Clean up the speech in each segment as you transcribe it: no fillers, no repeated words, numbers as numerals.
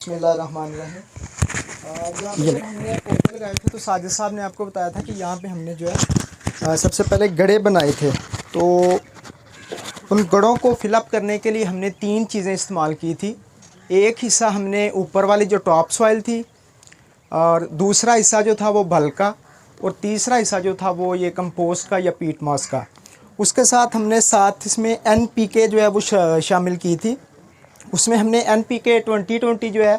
बिस्मिल्लाहिर्रहमानिर्रहीम। जब हमने पौधे लगाए थे तो साजिद साहब ने आपको बताया था कि यहाँ पे हमने जो है सबसे पहले गड्ढे बनाए थे। तो उन गड्ढों को फिलअप करने के लिए हमने 3 चीज़ें इस्तेमाल की थी। एक हिस्सा हमने ऊपर वाली जो टॉप सॉइल थी, और दूसरा हिस्सा जो था वो भल का, और तीसरा हिस्सा जो था वो ये कंपोस्ट का या पीट मॉस का। उसके साथ हमने इसमें NPK जो है वो शामिल की थी। उसमें हमने NPK 2020 जो है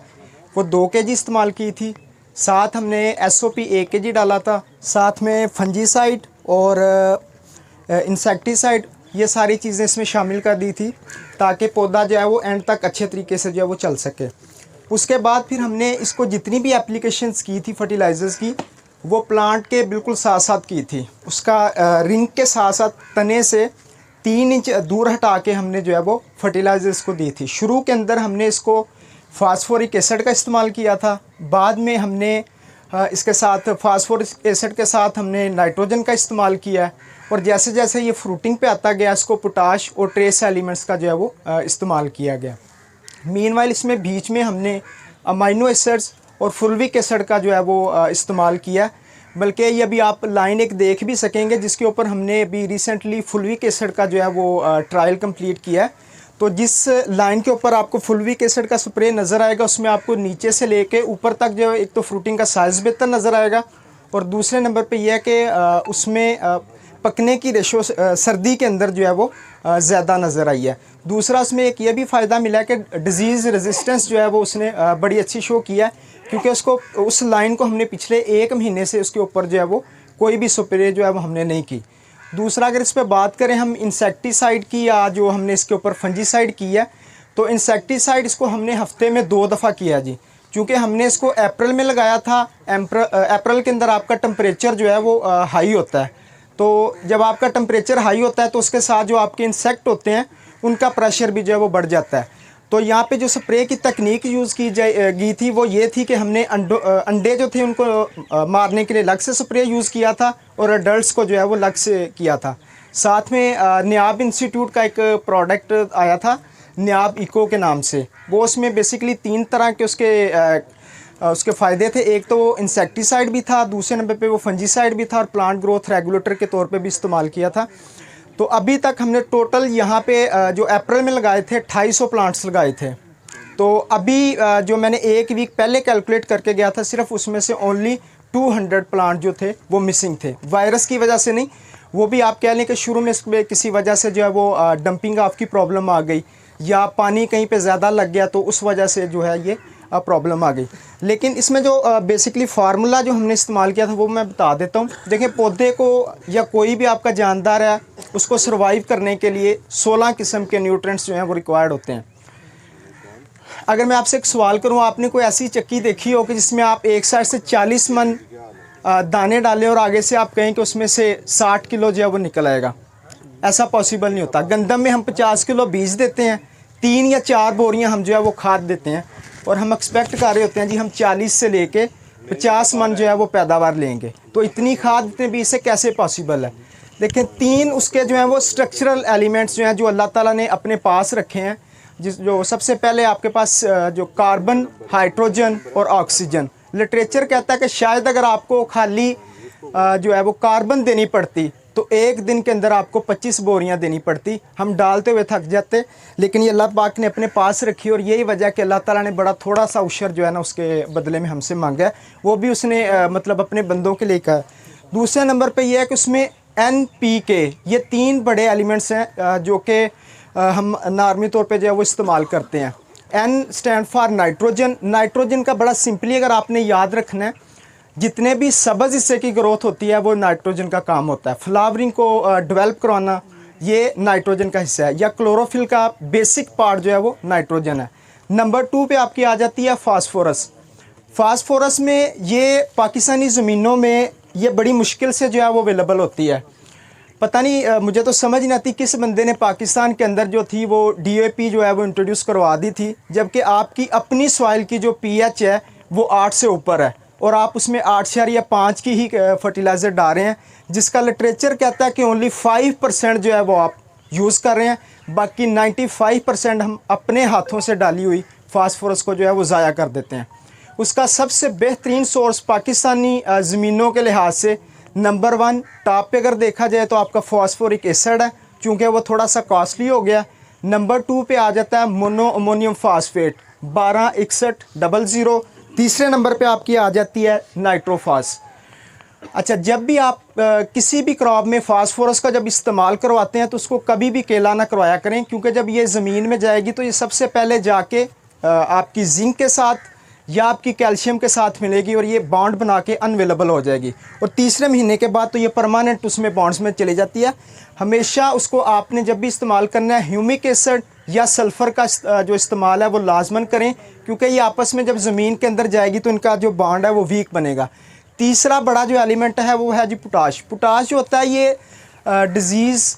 वो 2 kg इस्तेमाल की थी। साथ हमने SOP 1 kg डाला था। साथ में फंजीसाइड और इंसेक्टिसाइड ये सारी चीज़ें इसमें शामिल कर दी थी ताकि पौधा जो है वो एंड तक अच्छे तरीके से जो है वो चल सके। उसके बाद फिर हमने इसको जितनी भी एप्लीकेशंस की थी फर्टिलाइज़र्स की, वो प्लांट के बिल्कुल साथ साथ की थी। उसका रिंग के साथ साथ तने से 3 इंच दूर हटा के हमने जो है वो फर्टिलाइज़र्स को दी थी। शुरू के अंदर हमने इसको फास्फोरिक एसिड का इस्तेमाल किया था। बाद में हमने इसके साथ फास्फोरिक एसिड के साथ हमने नाइट्रोजन का इस्तेमाल किया है, और जैसे जैसे ये फ्रूटिंग पे आता गया इसको पोटाश और ट्रेस एलिमेंट्स का जो है वो इस्तेमाल किया गया। मीनवाइल इसमें बीच में हमने अमाइनो एसिड्स और फुल्विक एसिड का जो है वो इस्तेमाल किया। बल्कि ये अभी आप लाइन एक देख भी सकेंगे जिसके ऊपर हमने अभी रिसेंटली फुल्विक एसिड का जो है वो ट्रायल कंप्लीट किया है। तो जिस लाइन के ऊपर आपको फुल्विक एसिड का स्प्रे नज़र आएगा उसमें आपको नीचे से लेके ऊपर तक जो है एक तो फ्रूटिंग का साइज़ बेहतर नज़र आएगा, और दूसरे नंबर पे यह है कि उसमें पकने की रेशो सर्दी के अंदर जो है वो ज़्यादा नज़र आई है। दूसरा उसमें एक ये भी फ़ायदा मिला है कि डिज़ीज़ रेजिस्टेंस जो है वो उसने बड़ी अच्छी शो किया है, क्योंकि उसको उस लाइन को हमने पिछले 1 महीने से उसके ऊपर जो है वो कोई भी स्प्रे जो है वो हमने नहीं की। दूसरा अगर इस पर बात करें हम इंसेक्टिसाइड की, या जो हमने इसके ऊपर फंजीसाइड की है, तो इंसेक्टिसाइड इसको हमने हफ्ते में 2 दफ़ा किया जी। क्योंकि हमने इसको अप्रैल में लगाया था। अप्रैल के अंदर आपका टेम्परेचर जो है वो हाई होता है। तो जब आपका टेम्परेचर हाई होता है तो उसके साथ जो आपके इंसेक्ट होते हैं उनका प्रेशर भी जो है वो बढ़ जाता है। तो यहाँ पे जो स्प्रे की तकनीक यूज़ की गई थी वो ये थी कि हमने अंडे जो थे उनको मारने के लिए अलग से स्प्रे यूज़ किया था, और अडल्ट्स को जो है वो अलग से किया था। साथ में नियाब इंस्टीट्यूट का एक प्रोडक्ट आया था नियाब इको के नाम से। वो उसमें बेसिकली 3 तरह के उसके फ़ायदे थे। एक तो वो इंसेक्टिसाइड भी था, दूसरे नंबर पे वो फंजीसाइड भी था, और प्लांट ग्रोथ रेगुलेटर के तौर पे भी इस्तेमाल किया था। तो अभी तक हमने टोटल यहाँ पे जो अप्रैल में लगाए थे 250 प्लांट्स लगाए थे। तो अभी जो मैंने 1 वीक पहले कैलकुलेट करके गया था, सिर्फ उसमें से ओनली 200 प्लांट जो थे वो मिसिंग थे। वायरस की वजह से नहीं, वो भी आप कह लें कि शुरू में इसमें किसी वजह से जो है वो डंपिंग ऑफ की प्रॉब्लम आ गई, या पानी कहीं पे ज़्यादा लग गया तो उस वजह से जो है ये प्रॉब्लम आ गई। लेकिन इसमें जो बेसिकली फार्मूला जो हमने इस्तेमाल किया था वो मैं बता देता हूँ। देखें, पौधे को या कोई भी आपका जानदार है उसको सर्वाइव करने के लिए 16 किस्म के न्यूट्रिएंट्स जो हैं वो रिक्वायर्ड होते हैं। अगर मैं आपसे एक सवाल करूँ, आपने कोई ऐसी चक्की देखी हो कि जिसमें आप एक साइड से 40 मन दाने डालें और आगे से आप कहें कि उसमें से 60 किलो जो है वो निकल आएगा? ऐसा पॉसिबल नहीं होता। गंदम में हम 50 किलो बीज देते हैं, 3 या 4 बोरियां हम जो है वो खाद देते हैं, और हम एक्सपेक्ट कर रहे होते हैं जी हम 40 से लेके 50 मन जो है वो पैदावार लेंगे। तो इतनी खाद इतने बीज से कैसे पॉसिबल है? लेकिन 3 उसके जो हैं वो स्ट्रक्चरल एलिमेंट्स जो हैं जो अल्लाह ताला ने अपने पास रखे हैं। जो सबसे पहले आपके पास जो कार्बन, हाइड्रोजन और ऑक्सीजन। लिटरेचर कहता है कि शायद अगर आपको खाली जो है वो कार्बन देनी पड़ती तो 1 दिन के अंदर आपको 25 बोरियां देनी पड़ती। हम डालते हुए थक जाते, लेकिन ये अल्लाह पाक ने अपने पास रखी, और यही वजह कि अल्लाह ताला ने बड़ा थोड़ा सा उशर जो है ना उसके बदले में हमसे मांगा है। वो भी उसने मतलब अपने बंदों के लिए कहा। दूसरे नंबर पे ये है कि उसमें NPK, ये 3 बड़े एलिमेंट्स हैं जो कि हम नार्मी तौर पे जो है वो इस्तेमाल करते हैं। N stand for nitrogen. Nitrogen का बड़ा सिंपली अगर आपने याद रखना है, जितने भी सब्ज़ हिस्से की ग्रोथ होती है वो नाइट्रोजन का काम होता है। फ्लावरिंग को डेवलप करवाना ये नाइट्रोजन का हिस्सा है, या क्लोरोफिल का बेसिक पार्ट जो है वो नाइट्रोजन है। नंबर 2 पे आपकी आ जाती है फास्फोरस। फास्फोरस में ये पाकिस्तानी ज़मीनों में ये बड़ी मुश्किल से जो है वो अवेलेबल होती है। पता नहीं मुझे तो समझ नहीं आती किस बंदे ने पाकिस्तान के अंदर जो थी वो DAP जो है वो इंट्रोड्यूस करवा दी थी, जबकि आपकी अपनी सॉइल की जो pH है वो 8 से ऊपर है, और आप उसमें 8.5 की ही फर्टिलाइज़र डाल रहे हैं, जिसका लिटरेचर कहता है कि ओनली 5% जो है वो आप यूज़ कर रहे हैं। बाकी 95% हम अपने हाथों से डाली हुई फास्फोरस को जो है वो ज़ाया कर देते हैं। उसका सबसे बेहतरीन सोर्स पाकिस्तानी ज़मीनों के लिहाज से नंबर 1 टॉप पे अगर देखा जाए तो आपका फॉस्फोरिक एसिड है, चूँकि वो थोड़ा सा कॉस्टली हो गया। नंबर 2 पे आ जाता है मोनो अमोनियम फास्फेट 126100। तीसरे नंबर पे आपकी आ जाती है नाइट्रोफास। अच्छा, जब भी आप किसी भी क्रॉप में फास्फोरस का जब इस्तेमाल करवाते हैं तो उसको कभी भी केला ना करवाया करें, क्योंकि जब ये ज़मीन में जाएगी तो ये सबसे पहले जाके आपकी जिंक के साथ या आपकी कैल्शियम के साथ मिलेगी और ये बॉन्ड बना के अनअवेलेबल हो जाएगी, और तीसरे महीने के बाद तो ये परमानेंट उसमें बॉन्ड्स में चली जाती है। हमेशा उसको आपने जब भी इस्तेमाल करना है ह्यूमिक एसिड या सल्फ़र का जो इस्तेमाल है वो लाजमन करें, क्योंकि ये आपस में जब ज़मीन के अंदर जाएगी तो इनका जो बॉन्ड है वो वीक बनेगा। तीसरा बड़ा जो एलिमेंट है वो है जी पोटाश। पोटाश जो होता है ये डिज़ीज़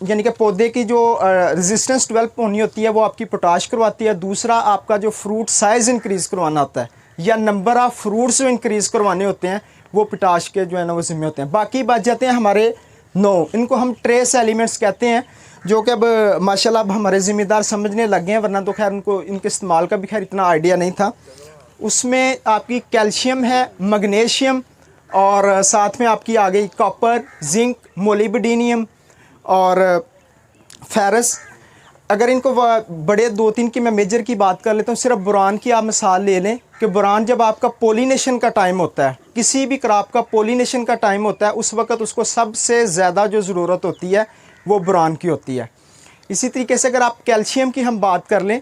यानी कि पौधे की जो रेजिस्टेंस डेवलप होनी होती है वो आपकी पोटाश करवाती है। दूसरा आपका जो फ्रूट साइज़ इंक्रीज़ करवाना होता है या नंबर ऑफ़ फ्रूट्स जो इंक्रीज़ करवाने होते हैं वो पोटाश के जो है ना वो ज़िम्मे होते हैं। बाकी बच जाते हैं हमारे 9, इनको हम ट्रेस एलिमेंट्स कहते हैं, जो कि अब माशाल्लाह अब हमारे ज़िम्मेदार समझने लग गए हैं, वरना तो खैर उनको इनके इस्तेमाल का भी खैर इतना आइडिया नहीं था। उसमें आपकी कैल्शियम है, मैग्नीशियम और साथ में आपकी आ गई कॉपर, जिंक, मोलिब्डेनियम और फेरस। अगर इनको बड़े 2-3 की मैं मेजर की बात कर लेता हूँ, सिर्फ बोरान की आप मिसाल ले लें कि बोरान जब आपका पोलिनेशन का टाइम होता है, किसी भी क्रॉप का पोलिनेशन का टाइम होता है, उस वक्त उसको सबसे ज़्यादा जो ज़रूरत होती है वो बोरान की होती है। इसी तरीके से अगर आप कैल्शियम की हम बात कर लें,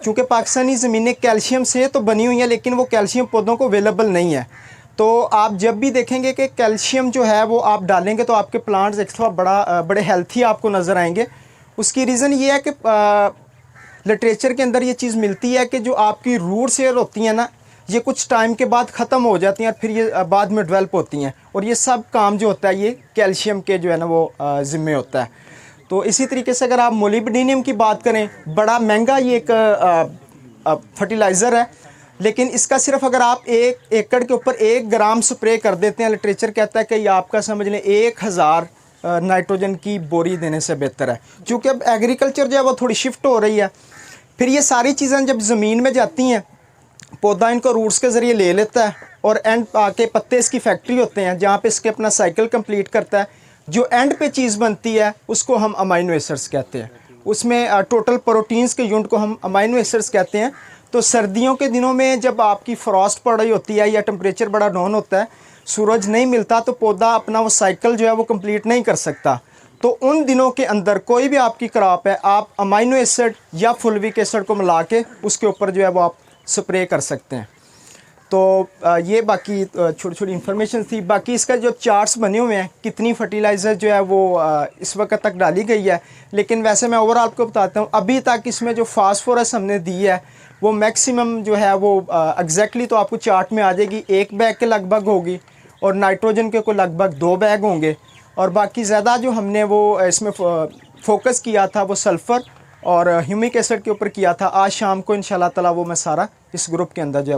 चूँकि पाकिस्तानी ज़मीनें कैल्शियम से तो बनी हुई हैं लेकिन वो कैल्शियम पौधों को अवेलेबल नहीं है, तो आप जब भी देखेंगे कि कैल्शियम जो है वो आप डालेंगे तो आपके प्लांट्स एक दफ़ा बड़े हेल्थी आपको नज़र आएंगे। उसकी रीज़न ये है कि लिटरेचर के अंदर ये चीज़ मिलती है कि जो आपकी रूट सेयर होती हैं ना, ये कुछ टाइम के बाद ख़त्म हो जाती हैं और फिर ये बाद में डेवलप होती हैं, और ये सब काम जो होता है ये कैल्शियम के जो है ना वो ज़िम्मे होता है। तो इसी तरीके से अगर आप मोलिब्डेनियम की बात करें, बड़ा महंगा ये एक फर्टिलाइज़र है, लेकिन इसका सिर्फ अगर आप 1 एकड़ के ऊपर 1 ग्राम स्प्रे कर देते हैं, लिटरेचर कहता है कि ये आपका समझ लें 1000 नाइट्रोजन की बोरी देने से बेहतर है। क्योंकि अब एग्रीकल्चर जो है वो थोड़ी शिफ्ट हो रही है, फिर ये सारी चीज़ें जब ज़मीन में जाती हैं, पौधा इनको रूट्स के ज़रिए ले लेता है और एंड आके पत्ते इसकी फैक्ट्री होते हैं जहाँ पे इसके अपना साइकिल कंप्लीट करता है। जो एंड पे चीज़ बनती है उसको हम अमाइनो एसिड्स कहते हैं, उसमें टोटल प्रोटीन्स के यूनिट को हम अमाइनो एसिड्स कहते हैं। तो सर्दियों के दिनों में जब आपकी फ्रॉस्ट पड़ रही होती है या टेम्परेचर बड़ा डाउन होता है, सूरज नहीं मिलता, तो पौधा अपना वो साइकिल जो है वो कंप्लीट नहीं कर सकता। तो उन दिनों के अंदर कोई भी आपकी क्रॉप है, आप अमाइनो एसिड या फुलविक एसिड को मिला के उसके ऊपर जो है वो आप स्प्रे कर सकते हैं। तो ये बाकी छोटी छोटी इन्फॉर्मेशन थी। बाकी इसका जो चार्ट्स बने हुए हैं कितनी फर्टिलाइज़र जो है वो इस वक्त तक डाली गई है, लेकिन वैसे मैं ओवरऑल आपको बताता हूँ अभी तक इसमें जो फास्फोरस हमने दी है वो मैक्सिमम जो है वो एग्जैक्टली तो आपको चार्ट में आ जाएगी 1 बैग के लगभग होगी, और नाइट्रोजन के को लगभग 2 बैग होंगे, और बाकी ज़्यादा जो हमने वो इसमें फोकस किया था वो सल्फ़र और ह्यूमिक एसिड के ऊपर किया था। आज शाम को इंशाल्लाह ताला वो मैं सारा इस ग्रुप के अंदर जो है